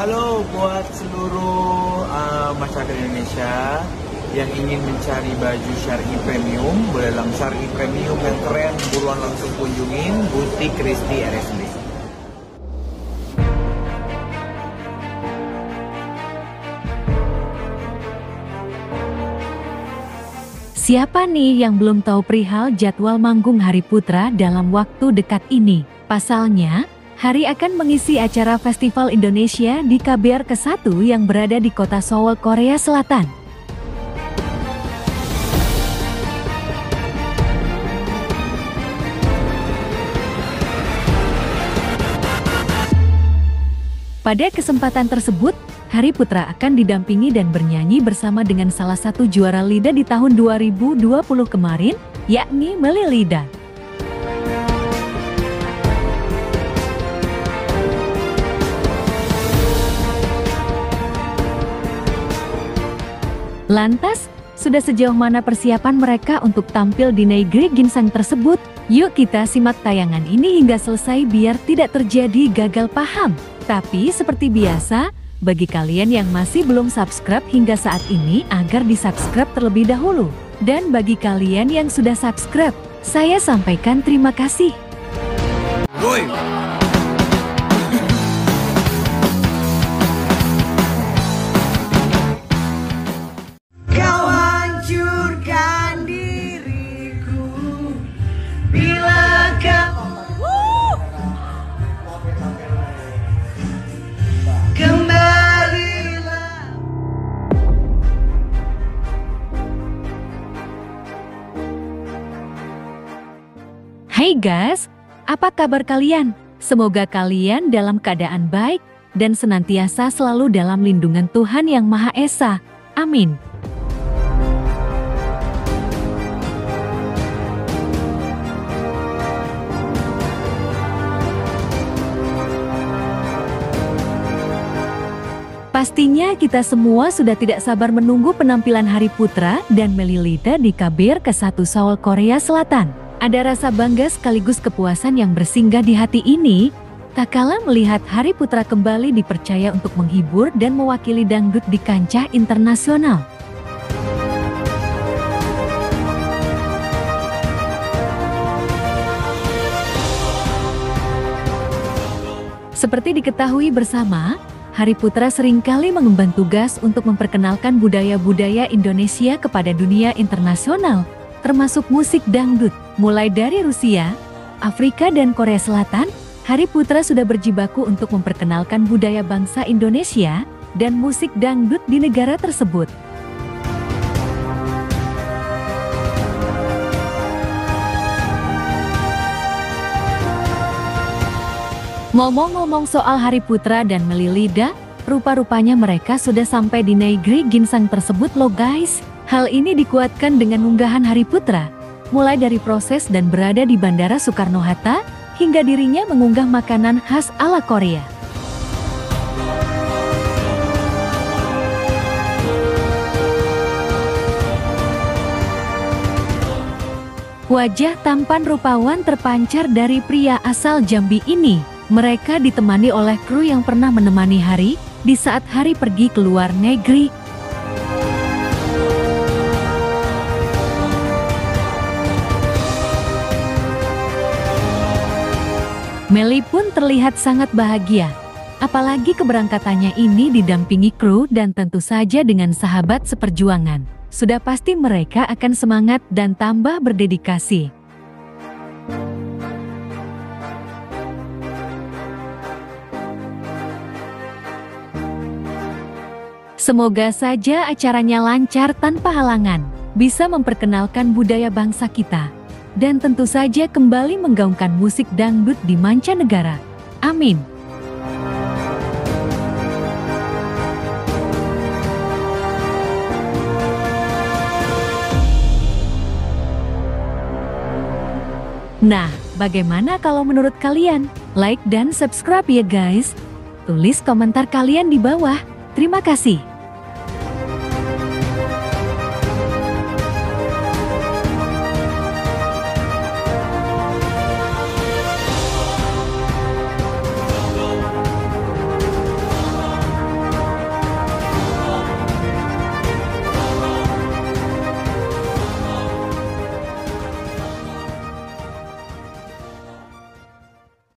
Halo buat seluruh masyarakat Indonesia yang ingin mencari baju syar'i premium, boleh langsung syar'i premium yang keren, buruan langsung kunjungin butik Christy RSB. Siapa nih yang belum tahu perihal jadwal manggung Hari Putra dalam waktu dekat ini? Pasalnya, Hari akan mengisi acara Festival Indonesia di KBR ke-1 yang berada di kota Seoul, Korea Selatan. Pada kesempatan tersebut, Hari Putra akan didampingi dan bernyanyi bersama dengan salah satu juara LIDA di tahun 2020 kemarin, yakni Melly Lida. Lantas, sudah sejauh mana persiapan mereka untuk tampil di negeri ginseng tersebut? Yuk kita simak tayangan ini hingga selesai biar tidak terjadi gagal paham. Tapi seperti biasa, bagi kalian yang masih belum subscribe hingga saat ini agar di-subscribe terlebih dahulu. Dan bagi kalian yang sudah subscribe, saya sampaikan terima kasih. Woi. Hai guys, apa kabar kalian? Semoga kalian dalam keadaan baik dan senantiasa selalu dalam lindungan Tuhan Yang Maha Esa. Amin. Pastinya kita semua sudah tidak sabar menunggu penampilan Hari Putra dan Melly Lida di KBR ke-1 Seoul, Korea Selatan. Ada rasa bangga sekaligus kepuasan yang bersinggah di hati ini, tak kalah melihat Hari Putra kembali dipercaya untuk menghibur dan mewakili dangdut di kancah internasional. Seperti diketahui bersama, Hari Putra seringkali mengemban tugas untuk memperkenalkan budaya-budaya Indonesia kepada dunia internasional, termasuk musik dangdut. Mulai dari Rusia, Afrika dan Korea Selatan, Hari Putra sudah berjibaku untuk memperkenalkan budaya bangsa Indonesia dan musik dangdut di negara tersebut. Ngomong-ngomong soal Hari Putra dan Melly Lida, rupa-rupanya mereka sudah sampai di negeri ginseng tersebut loh guys. Hal ini dikuatkan dengan unggahan Hari Putra, mulai dari proses dan berada di Bandara Soekarno-Hatta, hingga dirinya mengunggah makanan khas ala Korea. Wajah tampan rupawan terpancar dari pria asal Jambi ini. Mereka ditemani oleh kru yang pernah menemani Hari di saat Hari pergi ke luar negeri. Melly pun terlihat sangat bahagia, apalagi keberangkatannya ini didampingi kru dan tentu saja dengan sahabat seperjuangan. Sudah pasti mereka akan semangat dan tambah berdedikasi. Semoga saja acaranya lancar tanpa halangan, bisa memperkenalkan budaya bangsa kita, dan tentu saja kembali menggaungkan musik dangdut di mancanegara. Amin. Nah, bagaimana kalau menurut kalian? Like dan subscribe ya guys. Tulis komentar kalian di bawah. Terima kasih.